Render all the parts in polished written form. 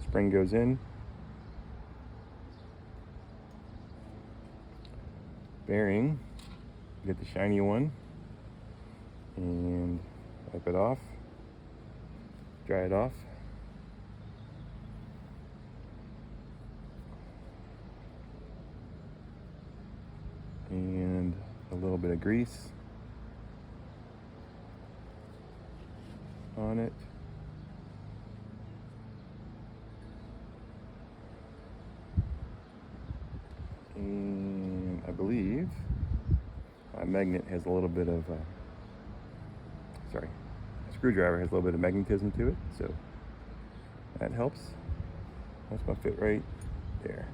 spring goes in. Bearing, get the shiny one and wipe it off, dry it off. And a little bit of grease on it. And I believe my magnet has a little bit of, sorry, a screwdriver has a little bit of magnetism to it, so that helps. That's going to fit right there.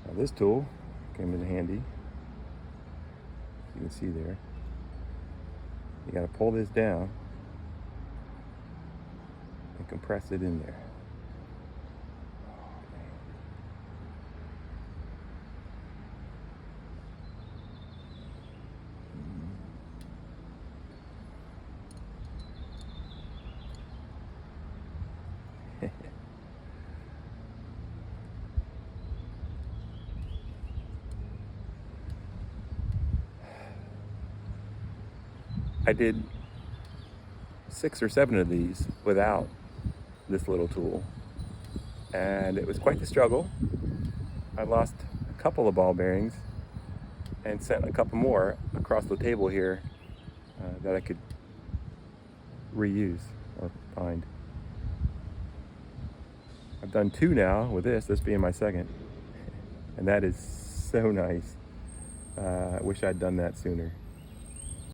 Now this tool came in handy. You can see there. You got to pull this down and compress it in there. I did 6 or 7 of these without this little tool, and it was quite the struggle. I lost a couple of ball bearings and sent a couple more across the table here that I could reuse or find. I've done 2 now with this being my second, and that is so nice. I wish I'd done that sooner.